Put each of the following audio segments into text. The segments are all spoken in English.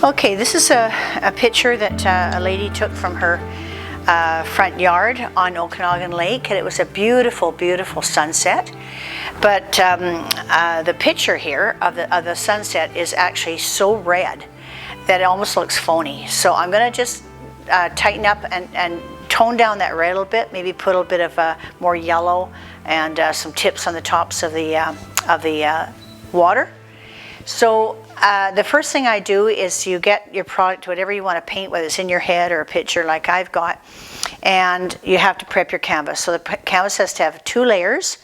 Okay, this is a picture that a lady took from her front yard on Okanagan Lake, and it was a beautiful, beautiful sunset. But the picture here of the sunset is actually so red that it almost looks phony. So I'm going to just tighten up and tone down that red a little bit, maybe put a little bit of more yellow and some tips on the tops of the water. So the first thing I do is you get your product, whatever you want to paint, whether it's in your head or a picture like I've got, and you have to prep your canvas. So the canvas has to have 2 layers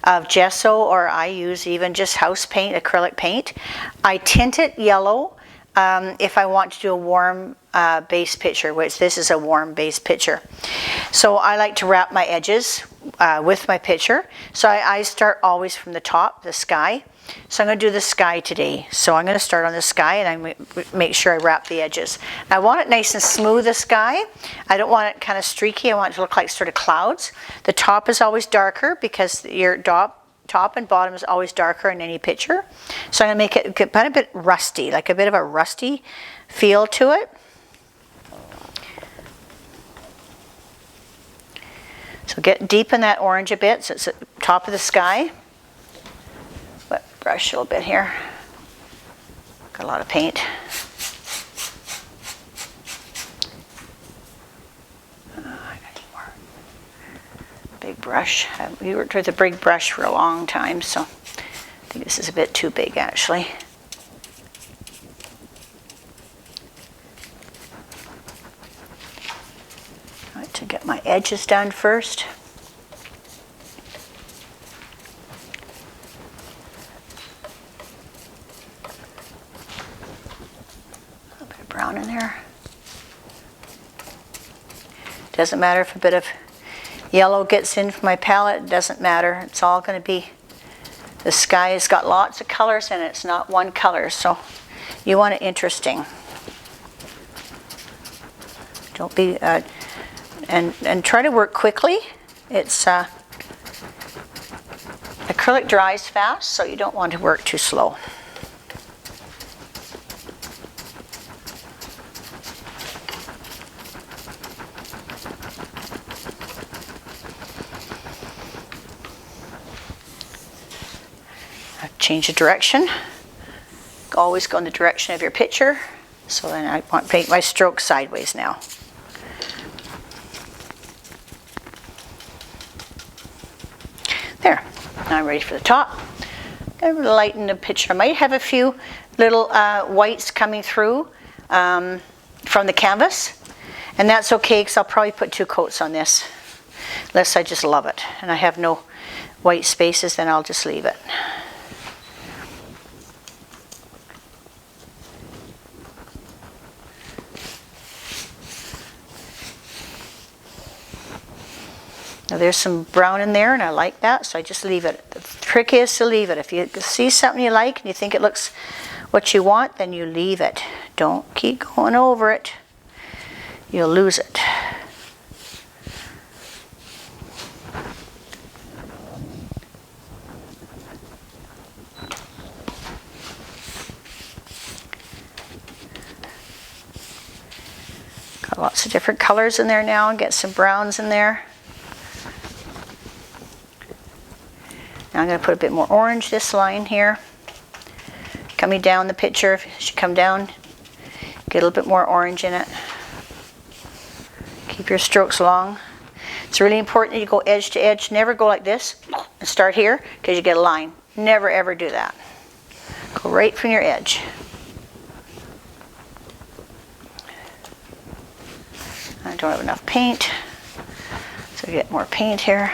of gesso, or I use even just house paint, acrylic paint. I tint it yellow if I want to do a warm base picture, which this is a warm base picture. So I like to wrap my edges with my picture. So I start always from the top, the sky. So I'm going to do the sky today. So I'm going to start on the sky, and I'm going to make sure I wrap the edges. I want it nice and smooth, the sky. I don't want it kind of streaky. I want it to look like sort of clouds. The top is always darker because your top and bottom is always darker in any picture. So I'm going to make it get a bit rusty, like a bit of a rusty feel to it. So get deep in that orange a bit, so it's at the top of the sky. Wet brush a little bit here. Got a lot of paint. I got more. Big brush. We worked with a big brush for a long time, so I think this is a bit too big actually. I like to get my edges done first. Brown in there. Doesn't matter if a bit of yellow gets in from my palette, it doesn't matter. It's all going to be, the sky has got lots of colors and it's not one color, so you want it interesting. Don't be, and try to work quickly. It's acrylic dries fast, so you don't want to work too slow. Change the direction. Always go in the direction of your picture. So then I want to paint my stroke sideways now. There. Now I'm ready for the top. I'm going to lighten the picture. I might have a few little whites coming through from the canvas. And that's okay, because I'll probably put 2 coats on this. Unless I just love it and I have no white spaces, then I'll just leave it. Now there's some brown in there and I like that, so I just leave it. The trick is to leave it. If you see something you like and you think it looks what you want, then you leave it. Don't keep going over it. You'll lose it. Got lots of different colors in there now, and get some browns in there. Now I'm going to put a bit more orange this line here. Coming down the picture, as you come down, get a little bit more orange in it. Keep your strokes long. It's really important that you go edge to edge. Never go like this and start here, because you get a line. Never ever do that. Go right from your edge. I don't have enough paint, so get more paint here.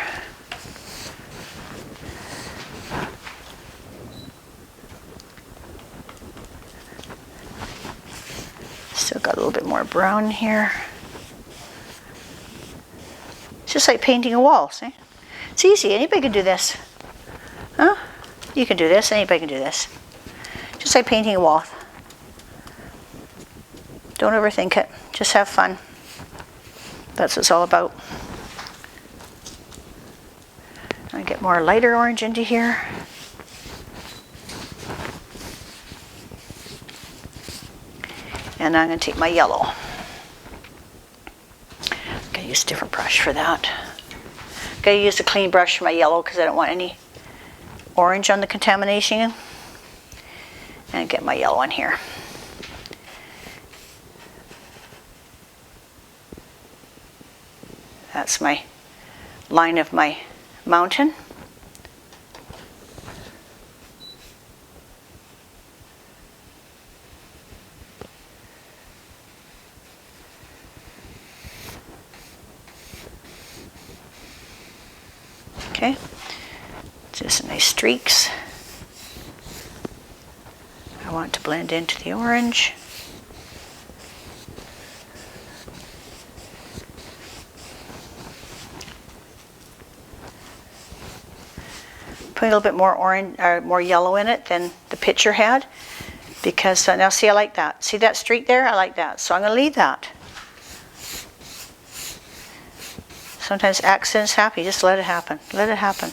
Still got a little bit more brown here. It's just like painting a wall, see? It's easy, anybody can do this. Huh? You can do this, anybody can do this. Just like painting a wall. Don't overthink it, just have fun. That's what it's all about. I get more lighter orange into here. And I'm going to take my yellow. I'm going to use a different brush for that. I'm going to use a clean brush for my yellow because I don't want any orange on the contamination. And get my yellow in here. That's my line of my mountain. Okay, just nice streaks. I want to blend into the orange. Put a little bit more orange or more yellow in it than the picture had, because now see, I like that. See that streak there? I like that, so I'm going to leave that. Sometimes accidents happen. You just let it happen. Let it happen.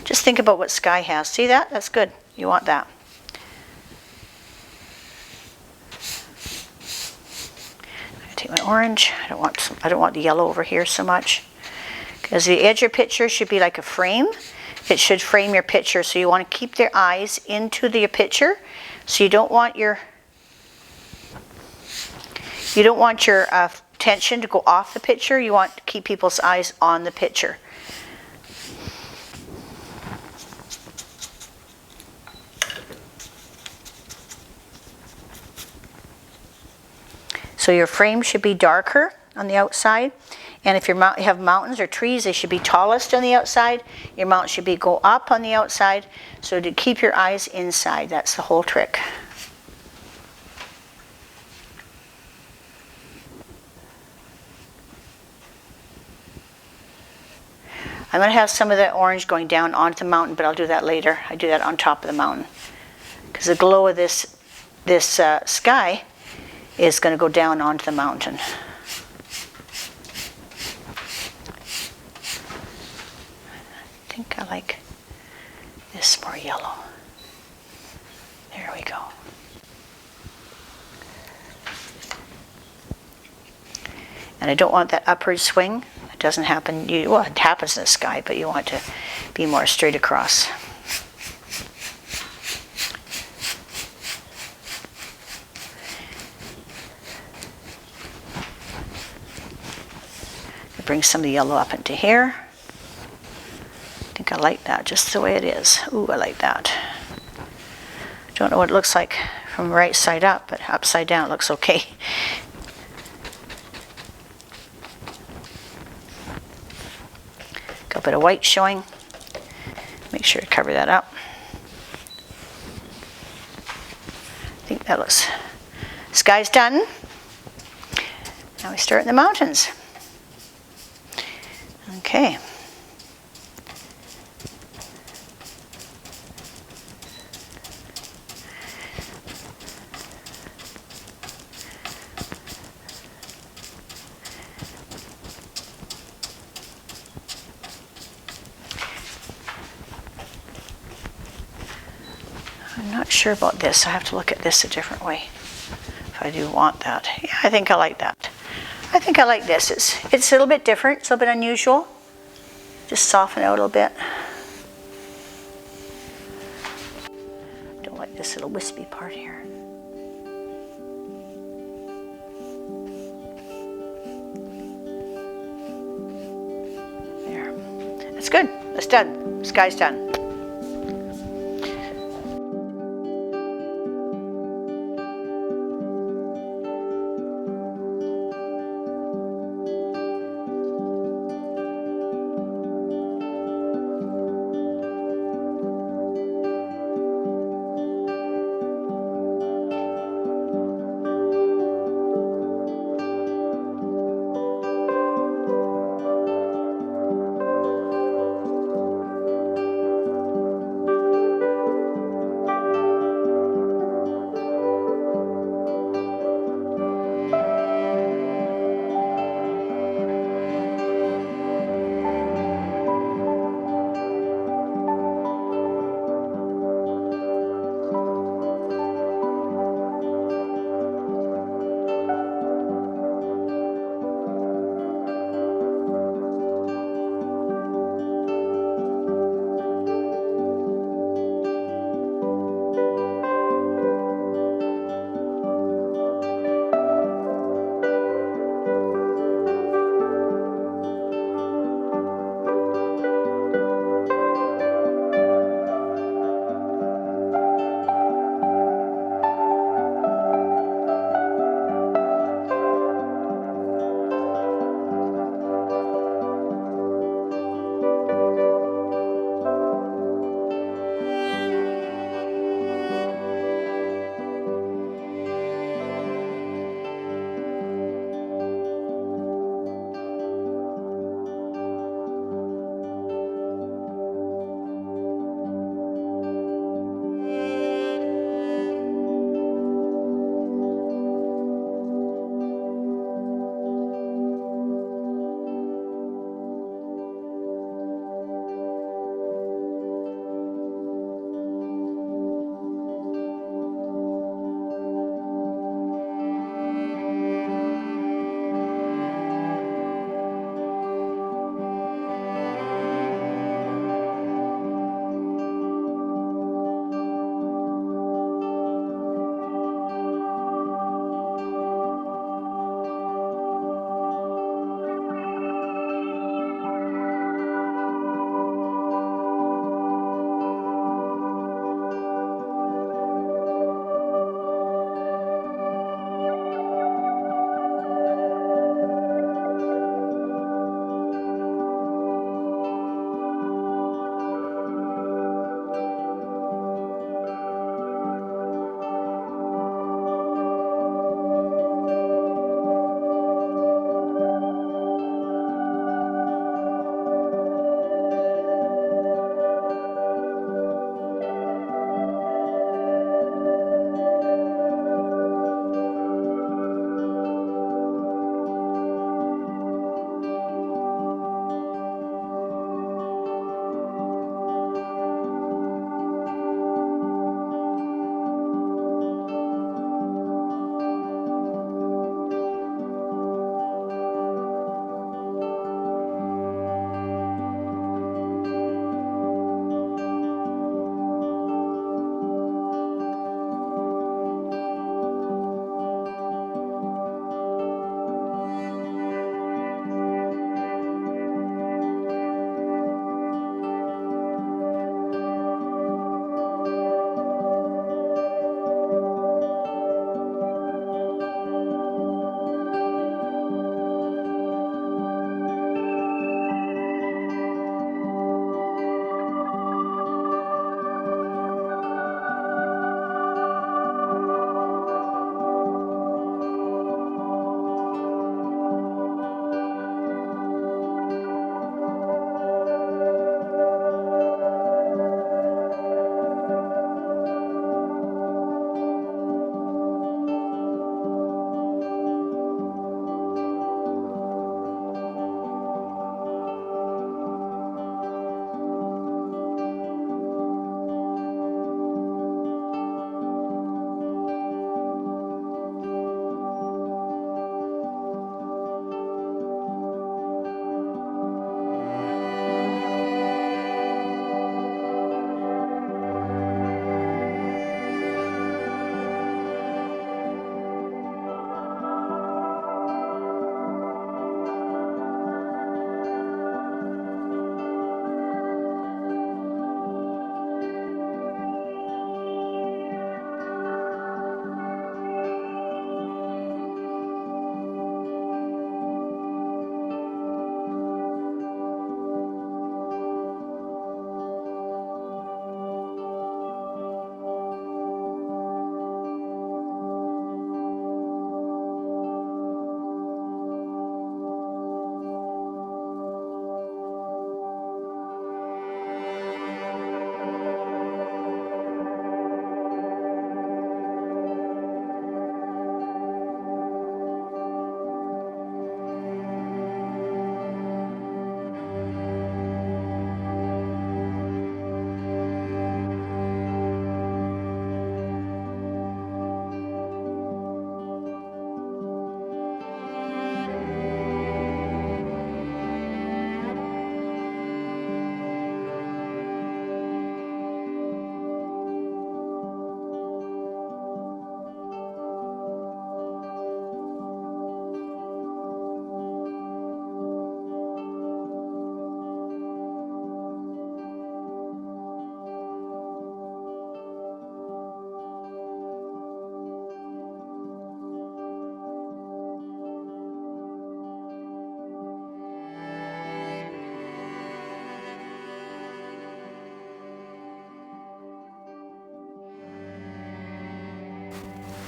Just think about what sky has. See that? That's good. You want that. I'm going to take my orange. I don't want the yellow over here so much, because the edge of your picture should be like a frame. It should frame your picture, so you want to keep their eyes into the picture. So you don't want your attention to go off the picture. You want to keep people's eyes on the picture. So your frame should be darker on the outside. And if you have mountains or trees, they should be tallest on the outside. Your mountain should go up on the outside. So to keep your eyes inside, that's the whole trick. I'm going to have some of that orange going down onto the mountain, but I'll do that later. I do that on top of the mountain, because the glow of this sky is going to go down onto the mountain. I think I like this more yellow. There we go. And I don't want that upward swing. It doesn't happen. Well, it happens in the sky, but you want to be more straight across. Bring some of the yellow up into here. I think I like that just the way it is. Ooh, I like that. Don't know what it looks like from right side up, but upside down it looks okay. Got a bit of white showing. Make sure to cover that up. I think that looks. Sky's done. Now we start in the mountains. Okay. I'm not sure about this. I have to look at this a different way if I do want that. Yeah, I think I like that. I think I like this. It's a little bit different. It's a little bit unusual. Just soften it out a little bit. Don't like this little wispy part here. There. That's good. That's done. Sky's done.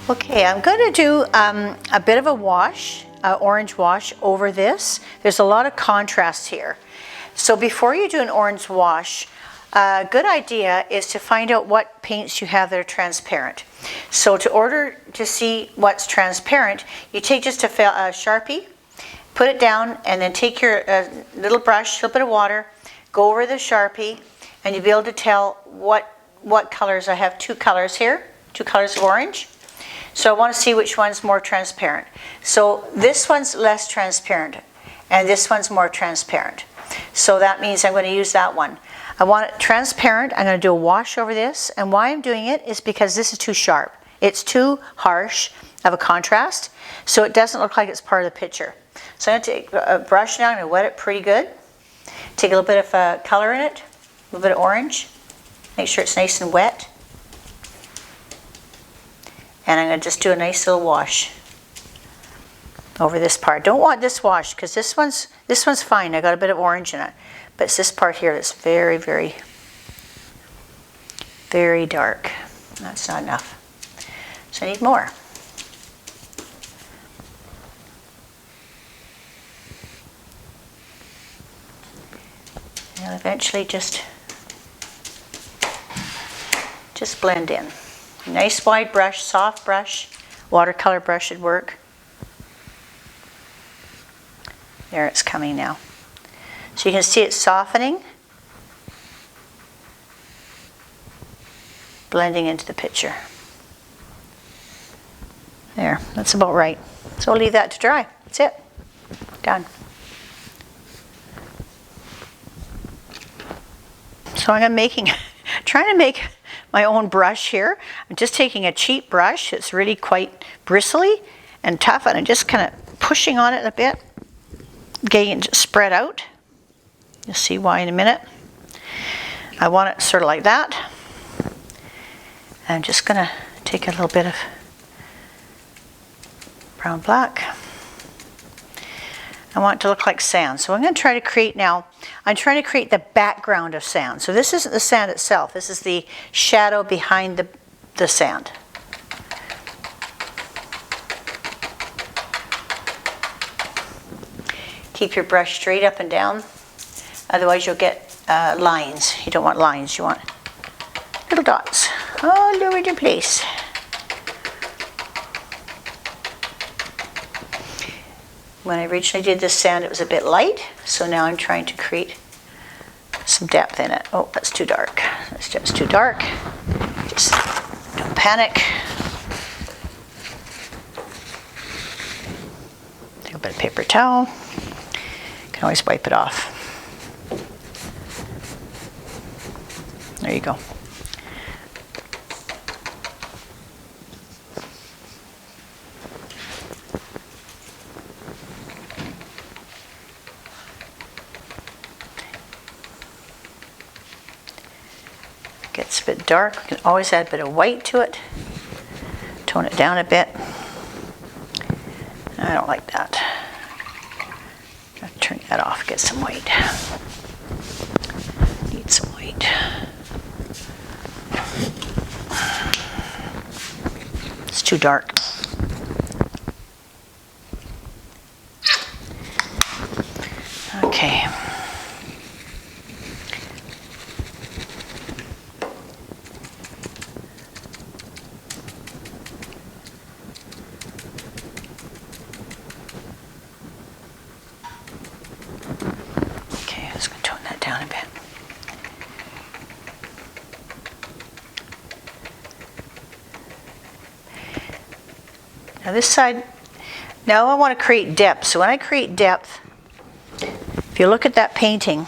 Okay, I'm going to do a bit of a wash, orange wash over this. There's a lot of contrast here. So before you do an orange wash, a good idea is to find out what paints you have that are transparent. So to order to see what's transparent, you take just a Sharpie, put it down, and then take your little brush, a little bit of water, go over the Sharpie, and you'll be able to tell what colors. I have two colors here, two colors of orange. So I want to see which one's more transparent. So this one's less transparent, and this one's more transparent. So that means I'm going to use that one. I want it transparent. I'm going to do a wash over this, and why I'm doing it is because this is too sharp. It's too harsh of a contrast, so it doesn't look like it's part of the picture. So I'm going to take a brush now, I'm going to wet it pretty good. Take a little bit of color in it, a little bit of orange. Make sure it's nice and wet. And I'm going to just do a nice little wash over this part. Don't want this wash because this one's fine. I got a bit of orange in it. But it's this part here that's very, very, very dark. That's not enough. So I need more. And eventually just blend in. Nice wide brush, soft brush, watercolor brush should work. There, it's coming now. So you can see it softening, blending into the picture. There, that's about right. So I'll leave that to dry. That's it. Done. So I'm trying to make my own brush here. I'm just taking a cheap brush. It's really quite bristly and tough, and I'm just kind of pushing on it a bit, getting it spread out. You'll see why in a minute. I want it sort of like that. I'm just going to take a little bit of brown black. I want it to look like sand. So I'm going to try to create now, I'm trying to create the background of sand. So this isn't the sand itself. This is the shadow behind the sand. Keep your brush straight up and down. Otherwise you'll get lines. You don't want lines, you want little dots all over the place. When I originally did this sand, it was a bit light, so now I'm trying to create some depth in it. Oh, that's too dark. That's just too dark. Just don't panic. Take a bit of paper towel. You can always wipe it off. There you go. Gets a bit dark. We can always add a bit of white to it. Tone it down a bit. I don't like that. I'll turn that off, get some white. Need some white. It's too dark. Okay. Now this side, now I want to create depth. So when I create depth, if you look at that painting,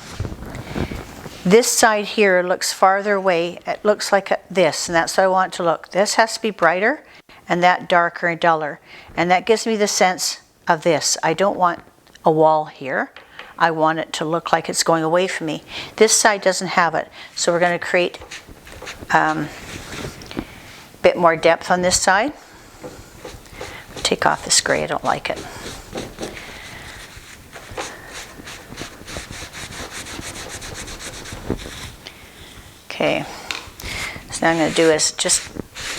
this side here looks farther away. It looks like this, and that's how I want it to look. This has to be brighter, and that darker and duller. And that gives me the sense of this. I don't want a wall here. I want it to look like it's going away from me. This side doesn't have it, so we're going to create a bit more depth on this side. Take off this gray, I don't like it. Okay, so now I'm going to do is just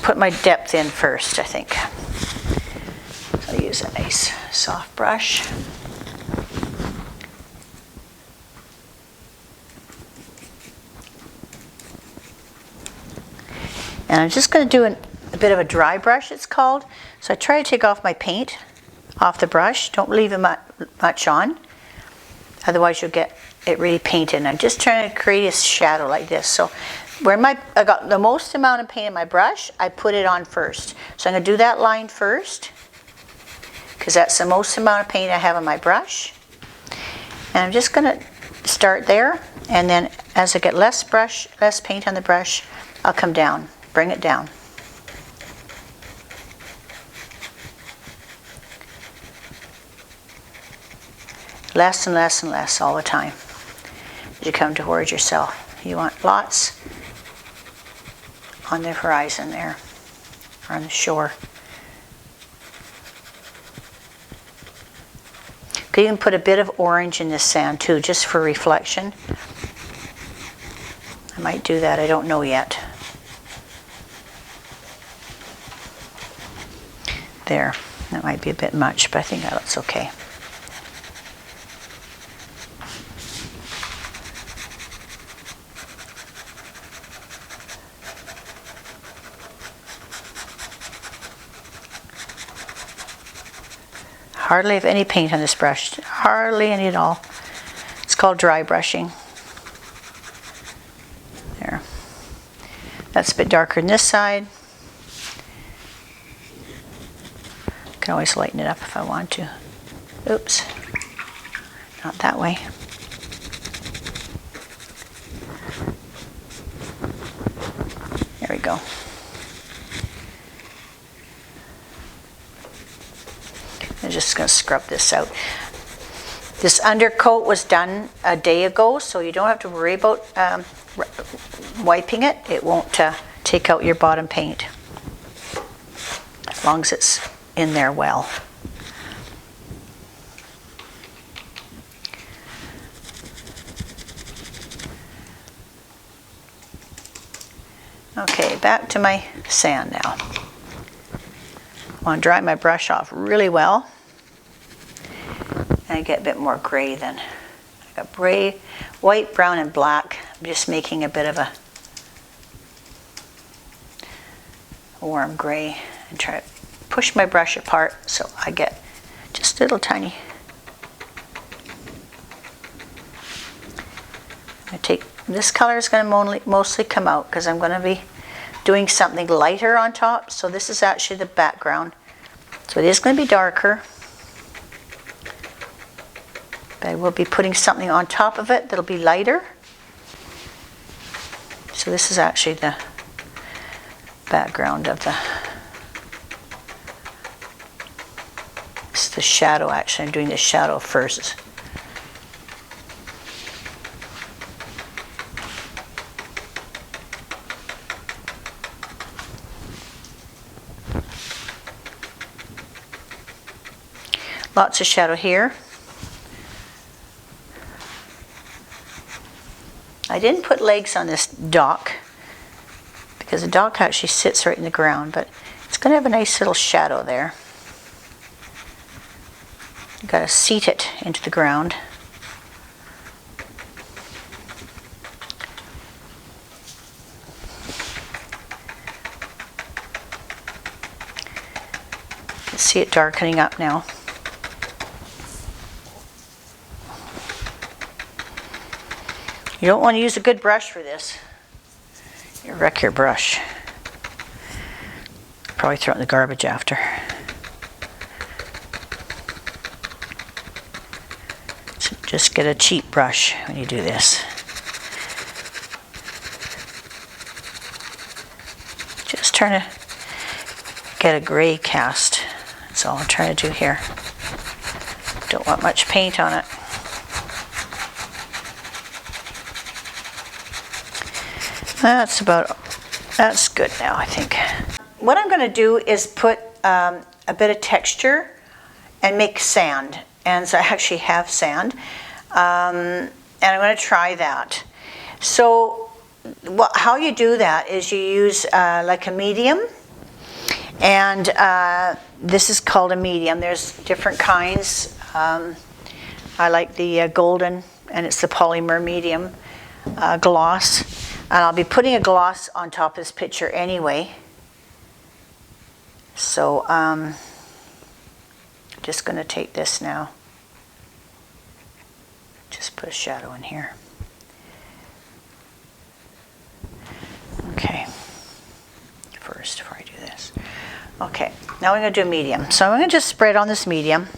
put my depth in first, I think. So I'll use a nice soft brush. And I'm just going to do a bit of a dry brush, it's called. So I try to take off my paint off the brush. Don't leave it much on. Otherwise you'll get it really painted. And I'm just trying to create a shadow like this. So where I got the most amount of paint in my brush, I put it on first. So I'm going to do that line first, because that's the most amount of paint I have on my brush. And I'm just going to start there, and then as I get less paint on the brush, I'll come down, bring it down. Less and less and less all the time as you come towards yourself. You want lots on the horizon there, or on the shore. You can even put a bit of orange in this sand too, just for reflection. I might do that, I don't know yet. There, that might be a bit much, but I think that looks okay. Hardly have any paint on this brush, hardly any at all. It's called dry brushing. There. That's a bit darker than this side. Can always lighten it up if I want to. Oops, not that way. There we go. I'm just going to scrub this out. This undercoat was done a day ago, so you don't have to worry about wiping it. It won't take out your bottom paint, as long as it's in there well. Okay, back to my sand now. I want to dry my brush off really well. And I get a bit more gray then. I got gray, white, brown, and black. I'm just making a bit of a warm gray and try to push my brush apart so I get just little tiny. I take this color is going to mostly come out because I'm going to be doing something lighter on top. So this is actually the background. So it is going to be darker. But I will be putting something on top of it that'll be lighter. So this is actually the background of it's the shadow actually. I'm doing the shadow first. Lots of shadow here. I didn't put legs on this dock because the dock actually sits right in the ground, but it's going to have a nice little shadow there. You've got to seat it into the ground. You can see it darkening up now. You don't want to use a good brush for this. You wreck your brush. Probably throw it in the garbage after. So just get a cheap brush when you do this. Just trying to get a gray cast. That's all I'm trying to do here. Don't want much paint on it. That's good now, I think. What I'm going to do is put a bit of texture and make sand. And so I actually have sand. And I'm going to try that. So how you do that is you use like a medium And this is called a medium. There's different kinds. I like the golden, and it's the polymer medium gloss. And I'll be putting a gloss on top of this picture anyway. So I'm just going to take this now. Just put a shadow in here. Okay. First, before I do this. Okay, now we're going to do a medium. So I'm going to just spread on this medium.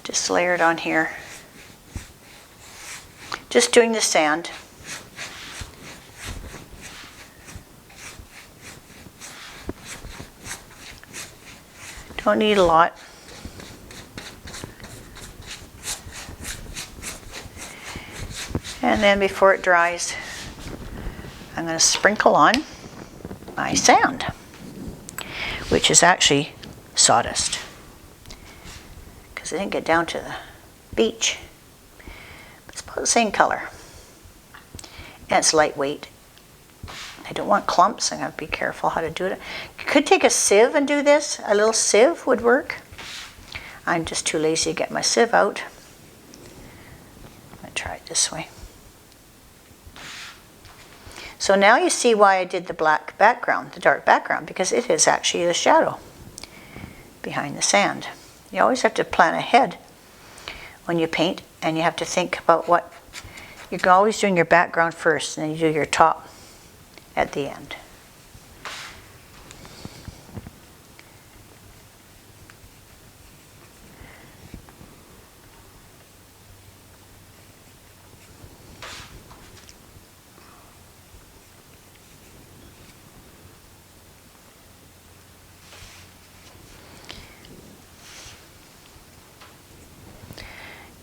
Just layer it on here. Just doing the sand. Don't need a lot. And then before it dries, I'm going to sprinkle on my sand, which is actually sawdust, because I didn't get down to the beach. It's about the same color, and it's lightweight. I don't want clumps. I'm going to be careful how to do it. You could take a sieve and do this. A little sieve would work. I'm just too lazy to get my sieve out. I'm going to try it this way. So now you see why I did the black background, the dark background, because it is actually the shadow behind the sand. You always have to plan ahead when you paint, and you have to think about what you're always doing your background first, and then you do your top at the end.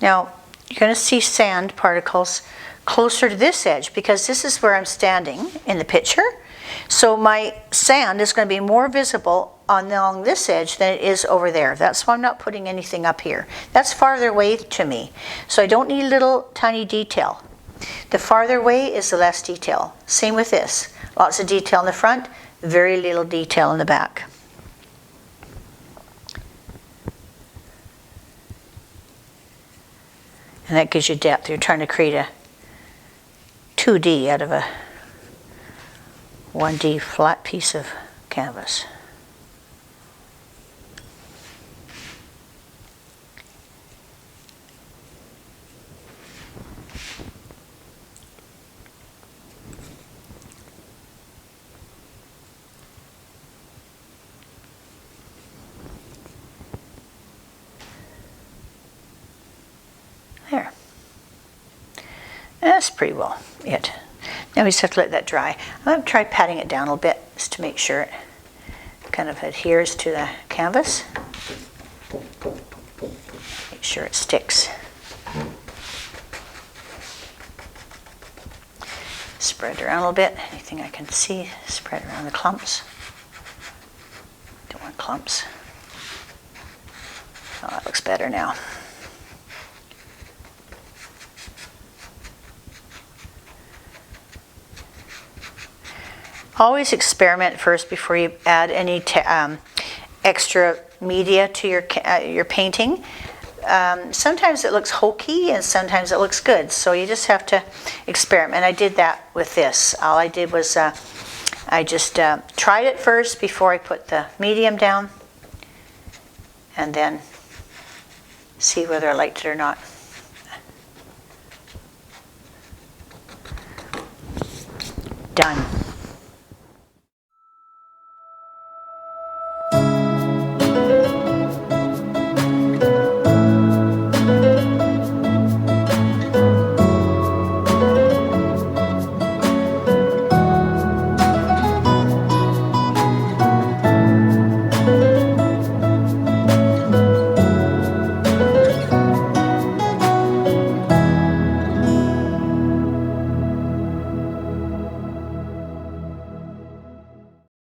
Now, you're going to see sand particles closer to this edge, because this is where I'm standing in the picture. So my sand is going to be more visible along this edge than it is over there. That's why I'm not putting anything up here. That's farther away to me. So I don't need little tiny detail. The farther away is the less detail. Same with this. Lots of detail in the front, very little detail in the back. And that gives you depth. You're trying to create a 2D out of a 1D flat piece of canvas. There. That's pretty well it. Now we just have to let that dry. I'm going to try patting it down a little bit just to make sure it kind of adheres to the canvas. Make sure it sticks. Spread it around a little bit. Anything I can see, spread around the clumps. Don't want clumps. Oh, that looks better now. Always experiment first before you add any extra media to your painting. Sometimes it looks hokey and sometimes it looks good, so you just have to experiment. I did that with this. All I did was I just tried it first before I put the medium down, and then see whether I liked it or not. Done.